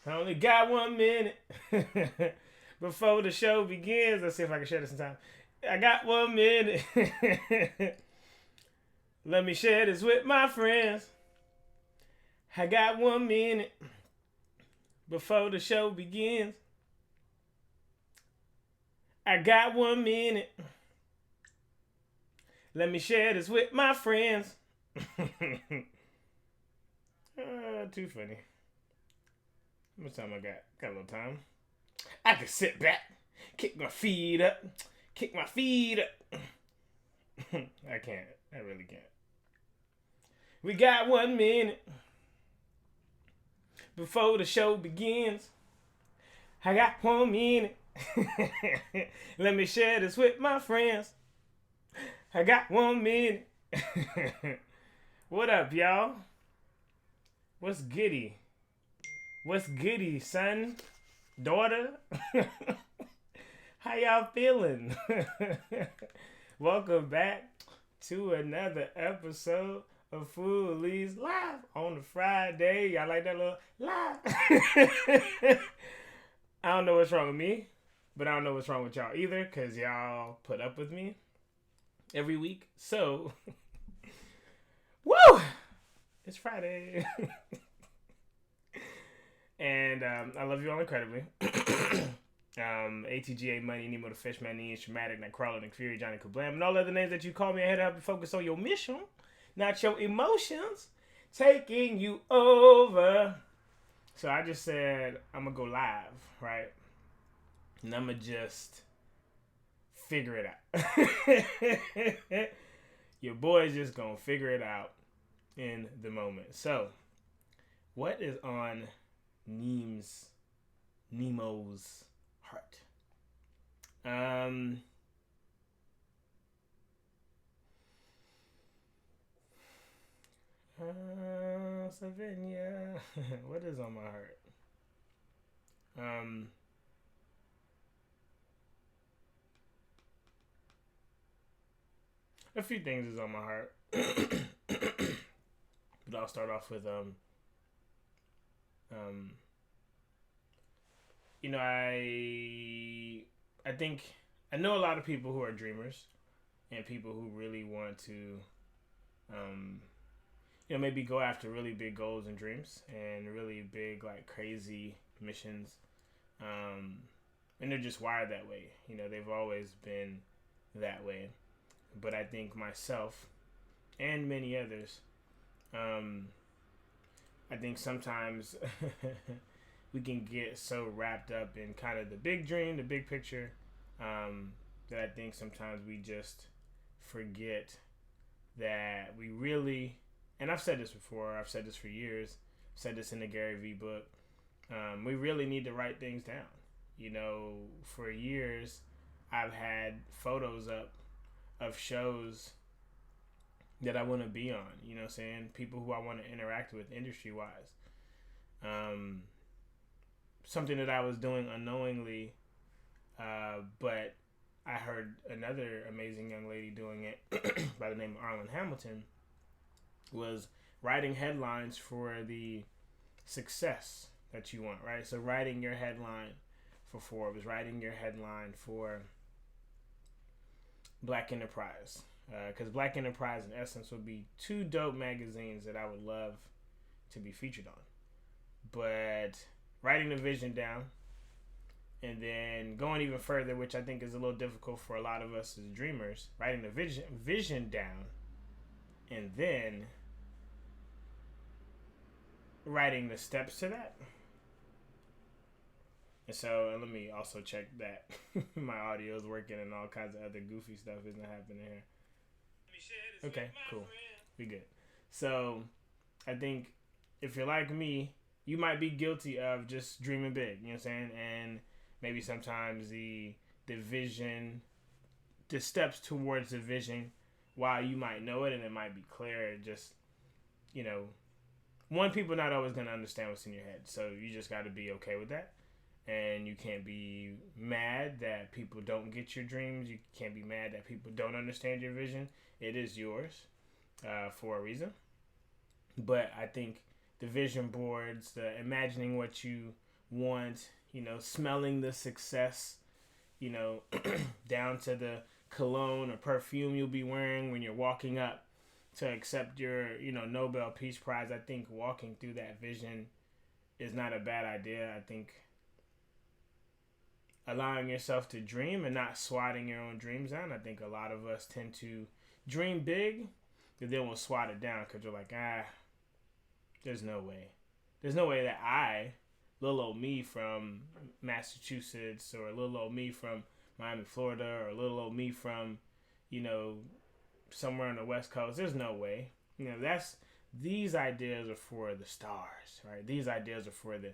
I only got 1 minute before the show begins. Let's see if I can share this in time. I got 1 minute. Let me share this with my friends. I got 1 minute before the show begins. I got 1 minute. Let me share this with my friends. Too funny. How much time I got? Got a little time. I can sit back, kick my feet up, kick my feet up. I can't. I really can't. We got 1 minute before the show begins. I got 1 minute. Let me share this with my friends. I got 1 minute. What up, y'all? What's goody? What's goody, son? Daughter? How y'all feeling? Welcome back to another episode of Foolies Live on a Friday. Y'all like that little live? I don't know what's wrong with me, but I don't know what's wrong with y'all either, because y'all put up with me every week. So, woo! It's Friday. And I love you all incredibly. ATGA Money, Nemo the Fishman, Ian Traumatic, Nightcrawler, Nick Fury, Johnny Kablam, and all other names that you call me ahead to help you focus on your mission, not your emotions, taking you over. So I just said I'm gonna go live, right? And I'm gonna just figure it out. Your boy's just gonna figure it out in the moment. So, what is on Nemo's heart? Savannah. What is on my heart? A few things is on my heart. But I'll start off with I think I know a lot of people who are dreamers and people who really want to maybe go after really big goals and dreams and really big, like, crazy missions. And they're just wired that way. They've always been that way. But I think myself and many others, I think sometimes we can get so wrapped up in kind of the big dream, the big picture, that I think sometimes we just forget that we really, and I've said this before, I've said this for years, I've said this in the Gary Vee book, we really need to write things down. For years, I've had photos up of shows that I want to be on, people who I want to interact with industry-wise. Something that I was doing unknowingly, but I heard another amazing young lady doing it by the name of Arlen Hamilton, was writing headlines for the success that you want, right? So writing your headline for Forbes, writing your headline for Black Enterprise, because Black Enterprise in essence would be two dope magazines that I would love to be featured on. But writing the vision down and then going even further, which I think is a little difficult for a lot of us as dreamers, writing the vision down and then writing the steps to that. And so, let me also check that my audio is working and all kinds of other goofy stuff isn't happening here. Okay, cool. We good. So, I think if you're like me, you might be guilty of just dreaming big, you know what I'm saying? And maybe sometimes the vision, the steps towards the vision, while you might know it and it might be clear, just, one, people not always going to understand what's in your head. So you just got to be okay with that. And you can't be mad that people don't get your dreams. You can't be mad that people don't understand your vision. It is yours for a reason. But I think the vision boards, the imagining what you want, smelling the success, down to the cologne or perfume you'll be wearing when you're walking up to accept your, Nobel Peace Prize. I think walking through that vision is not a bad idea. I think allowing yourself to dream and not swatting your own dreams down. I think a lot of us tend to dream big, but then we'll swat it down because we're like, there's no way. There's no way that little old me from Massachusetts, or little old me from Miami, Florida, or little old me from, somewhere on the West Coast. There's no way. These ideas are for the stars, right? These ideas are for the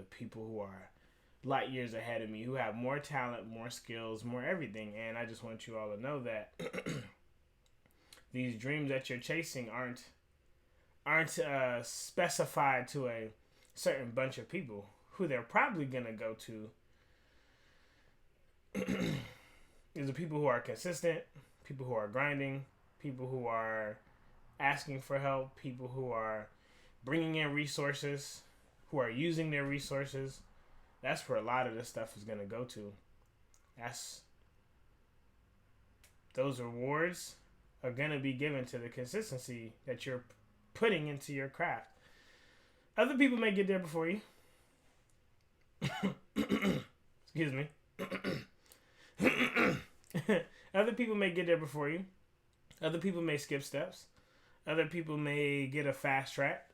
people who are light years ahead of me, who have more talent, more skills, more everything. And I just want you all to know that these dreams that you're chasing aren't specified to a certain bunch of people. Who they're probably gonna go to is the people who are consistent, people who are grinding, people who are asking for help, people who are bringing in resources, who are using their resources. That's where a lot of this stuff is going to go to. Those rewards are going to be given to the consistency that you're putting into your craft. Other people may get there before you. Excuse me. Other people may get there before you. Other people may skip steps. Other people may get a fast track.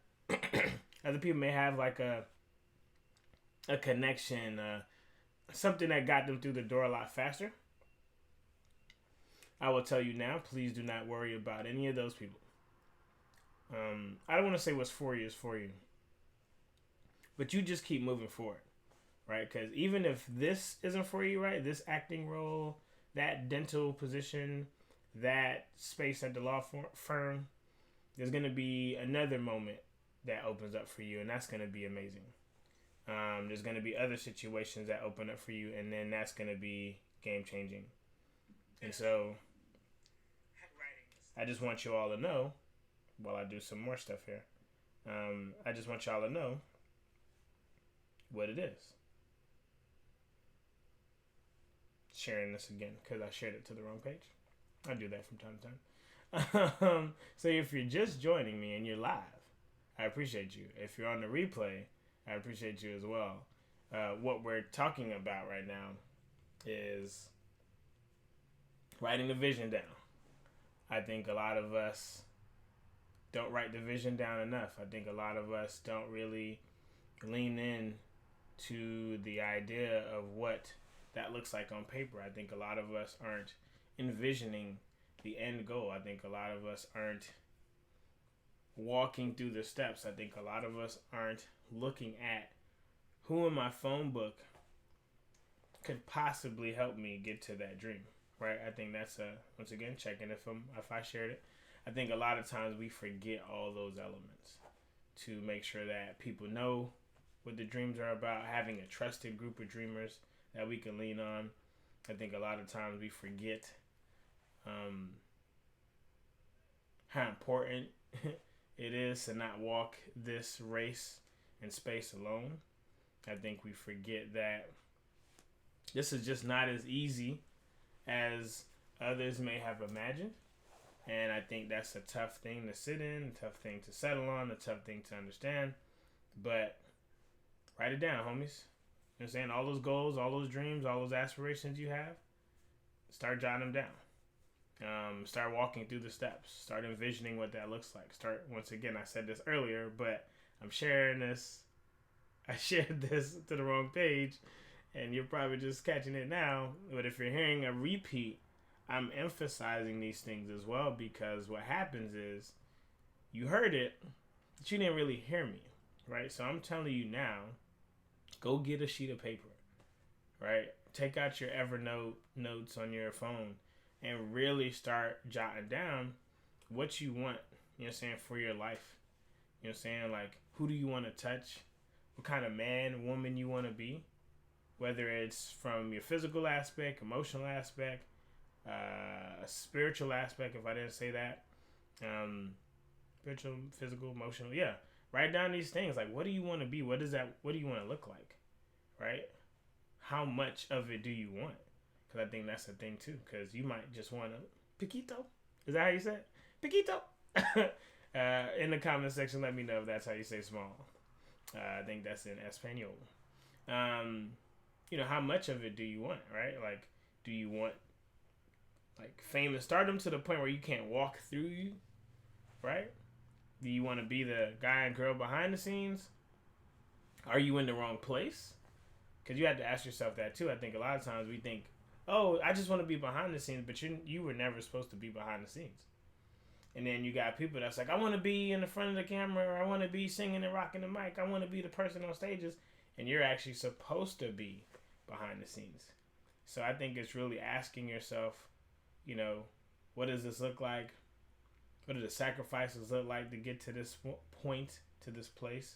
Other people may have like a connection, something that got them through the door a lot faster. I will tell you now, please do not worry about any of those people. I don't want to say what's for you is for you, but you just keep moving forward, right? Because even if this isn't for you, right, this acting role, that dental position, that space at the law firm, there's going to be another moment that opens up for you, and that's going to be amazing. There's going to be other situations that open up for you, and then that's going to be game-changing. And so I just want you all to know, while I do some more stuff here, I just want y'all to know what it is. Sharing this again, because I shared it to the wrong page. I do that from time to time. So if you're just joining me and you're live, I appreciate you. If you're on the replay, I appreciate you as well. What we're talking about right now is writing the vision down. I think a lot of us don't write the vision down enough. I think a lot of us don't really lean in to the idea of what that looks like on paper. I think a lot of us aren't envisioning the end goal. I think a lot of us aren't walking through the steps. I think a lot of us aren't looking at who in my phone book could possibly help me get to that dream, right? I think that's once again, checking if I shared it. I think a lot of times we forget all those elements to make sure that people know what the dreams are about, having a trusted group of dreamers that we can lean on. I think a lot of times we forget how important it is to not walk this race in space alone. I think we forget that this is just not as easy as others may have imagined. And I think that's a tough thing to sit in, a tough thing to settle on, a tough thing to understand. But write it down, homies. You know what I'm saying? All those goals, all those dreams, all those aspirations you have, start jotting them down. Start walking through the steps. Start envisioning what that looks like. Once again, I said this earlier, but I'm sharing this. I shared this to the wrong page, and you're probably just catching it now. But if you're hearing a repeat, I'm emphasizing these things as well, because what happens is you heard it, but you didn't really hear me, right? So I'm telling you now, go get a sheet of paper, right? Take out your Evernote notes on your phone and really start jotting down what you want, you know what I'm saying, for your life. You know what I'm saying? Like, who do you want to touch? What kind of man, woman you want to be? Whether it's from your physical aspect, emotional aspect, a spiritual aspect, if I didn't say that. Spiritual, physical, emotional, yeah. Write down these things. Like, what do you want to be? What do you want to look like? Right? How much of it do you want? Because I think that's the thing too. Because you might just want a piquito. Is that how you say it? Piquito. In the comment section, let me know if that's how you say small. I think that's in Espanol. How much of it do you want, right? Like, do you want like fame and stardom to the point where you can't walk through you, right? Do you want to be the guy and girl behind the scenes? Are you in the wrong place? Because you have to ask yourself that too. I think a lot of times we think, oh, I just want to be behind the scenes, but you were never supposed to be behind the scenes. And then you got people that's like, I want to be in the front of the camera, or I want to be singing and rocking the mic, I want to be the person on stages, and you're actually supposed to be behind the scenes. So I think it's really asking yourself, what does this look like? What do the sacrifices look like to get to this point, to this place?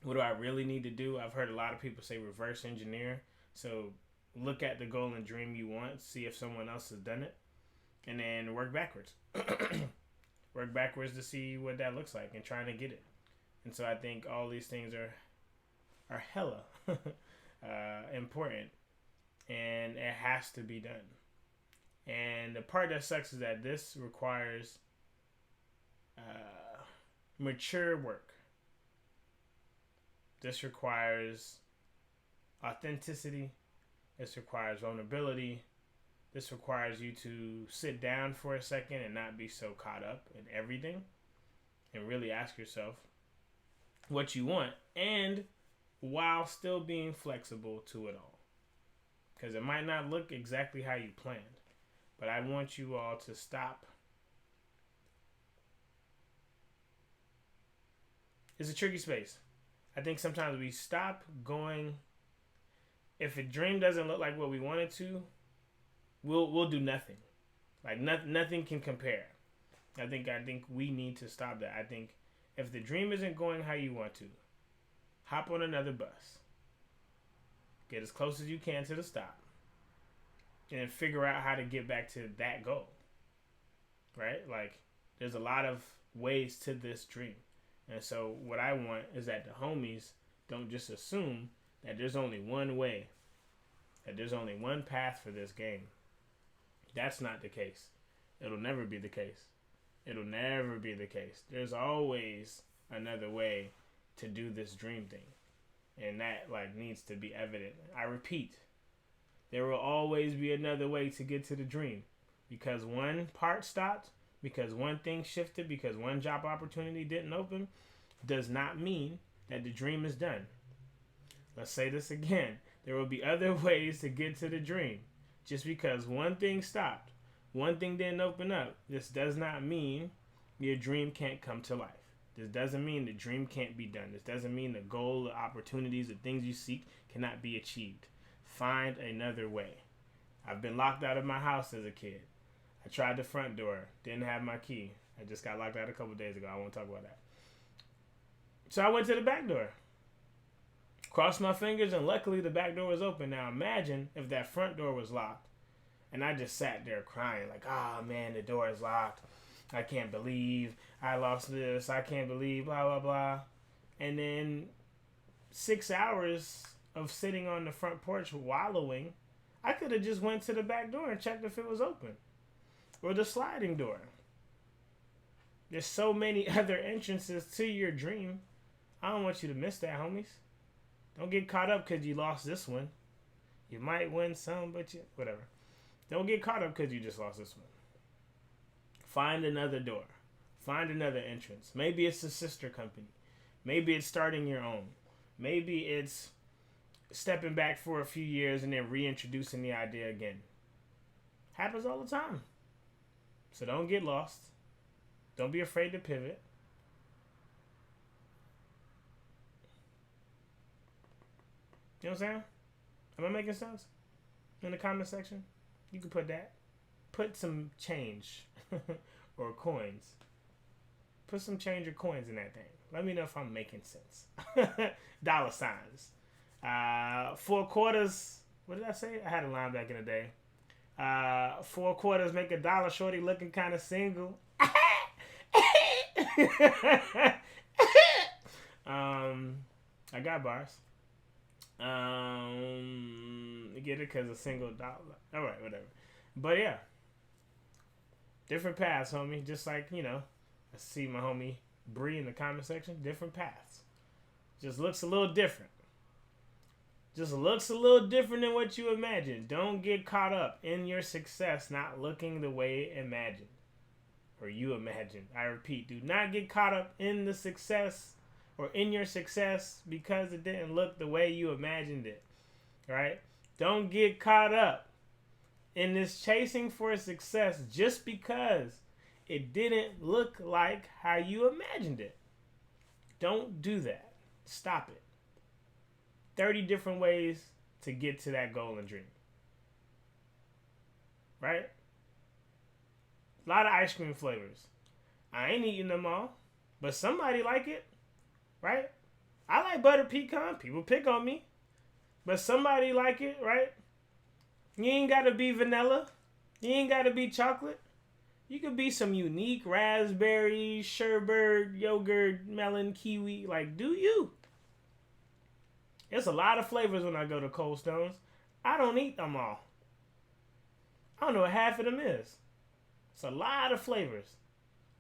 What do I really need to do? I've heard a lot of people say reverse engineer. So look at the goal and dream you want, see if someone else has done it, and then work backwards. Work backwards to see what that looks like and trying to get it. And so I think all these things are hella important, and it has to be done. And the part that sucks is that this requires mature work. This requires authenticity. This requires vulnerability. This requires you to sit down for a second and not be so caught up in everything, and really ask yourself what you want, and while still being flexible to it all. Because it might not look exactly how you planned, but I want you all to stop. It's a tricky space. I think sometimes we stop going. If a dream doesn't look like what we want it to, we'll do nothing. Like nothing can compare. I think we need to stop that. I think if the dream isn't going how you want to, hop on another bus. Get as close as you can to the stop, and figure out how to get back to that goal. Right? Like, there's a lot of ways to this dream. And so what I want is that the homies don't just assume that there's only one way, that there's only one path for this game. That's not the case. It'll never be the case. It'll never be the case. There's always another way to do this dream thing. And that needs to be evident. I repeat, there will always be another way to get to the dream. Because one part stopped, because one thing shifted, because one job opportunity didn't open, does not mean that the dream is done. Let's say this again. There will be other ways to get to the dream. Just because one thing stopped, one thing didn't open up, this does not mean your dream can't come to life. This doesn't mean the dream can't be done. This doesn't mean the goal, the opportunities, the things you seek cannot be achieved. Find another way. I've been locked out of my house as a kid. I tried the front door, didn't have my key. I just got locked out a couple days ago. I won't talk about that. So I went to the back door. Crossed my fingers, and luckily the back door was open. Now imagine if that front door was locked, and I just sat there crying like, oh man, the door is locked. I can't believe I lost this. I can't believe blah, blah, blah. And then 6 hours of sitting on the front porch wallowing, I could have just went to the back door and checked if it was open. Or the sliding door. There's so many other entrances to your dream. I don't want you to miss that, homies. Don't get caught up because you lost this one. You might win some, but whatever. Don't get caught up because you just lost this one. Find another door. Find another entrance. Maybe it's a sister company. Maybe it's starting your own. Maybe it's stepping back for a few years and then reintroducing the idea again. Happens all the time. So don't get lost. Don't be afraid to pivot. You know what I'm saying? Am I making sense? In the comment section, you can put that. Put some change or coins. Put some change or coins in that thing. Let me know if I'm making sense. Dollar signs. 4 quarters. What did I say? I had a line back in the day. 4 quarters make $1. Shorty looking kind of single. I got bars. Get it because a single dollar. All right, whatever. But yeah, different paths, homie. Just like I see my homie Bree in the comment section. Different paths. Just looks a little different. Just looks a little different than what you imagined. Don't get caught up in your success not looking the way imagined or you imagined. I repeat, do not get caught up in the success or in your success because it didn't look the way you imagined it. Right? Don't get caught up in this chasing for success just because it didn't look like how you imagined it. Don't do that. Stop it. 30 different ways to get to that goal and dream. Right? A lot of ice cream flavors. I ain't eating them all, but somebody like it. Right? I like butter pecan. People pick on me. But somebody like it, right? You ain't got to be vanilla. You ain't got to be chocolate. You could be some unique raspberry, sherbet, yogurt, melon, kiwi. Like, do you? It's a lot of flavors when I go to Cold Stones. I don't eat them all. I don't know what half of them is. It's a lot of flavors.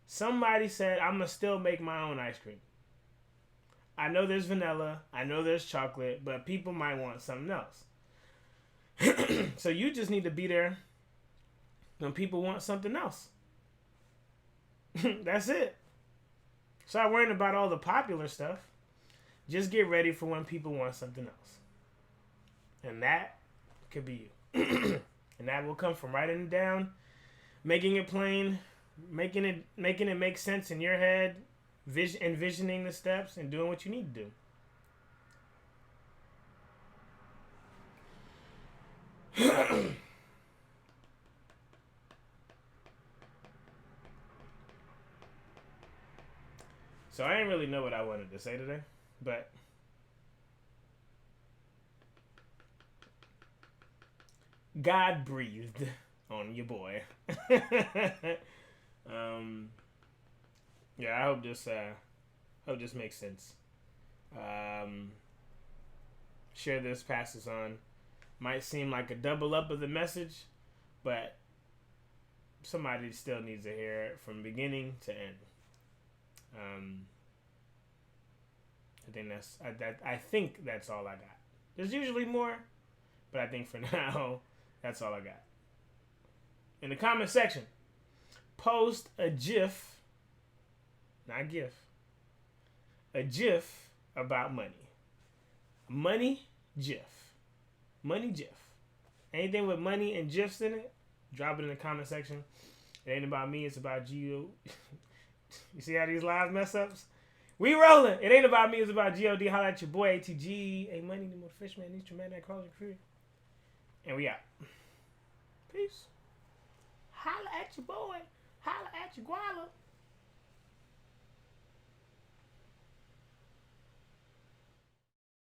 Somebody said, I'm going to still make my own ice cream. I know there's vanilla. I know there's chocolate. But people might want something else. So you just need to be there when people want something else. That's it. Stop worrying about all the popular stuff. Just get ready for when people want something else. And that could be you. And that will come from writing it down, making it plain, making it make sense in your head, envisioning the steps, and doing what you need to do. So I didn't really know what I wanted to say today, but God breathed on your boy. Yeah, I hope this makes sense. Share this, pass this on. Might seem like a double up of the message, but somebody still needs to hear it from beginning to end. I think that's all I got. There's usually more, but I think for now, that's all I got. In the comment section, post a GIF, not GIF, a GIF about money. Money GIF. Money GIF. Anything with money and GIFs in it, drop it in the comment section. It ain't about me, it's about you. You see how these live mess ups? We rolling. It ain't about me, it's about G.O.D. Holla at your boy, ATG. Hey, money, the motivational man, traumatic calls your career. And we out. Peace. Holla at your boy. Holla at your guala.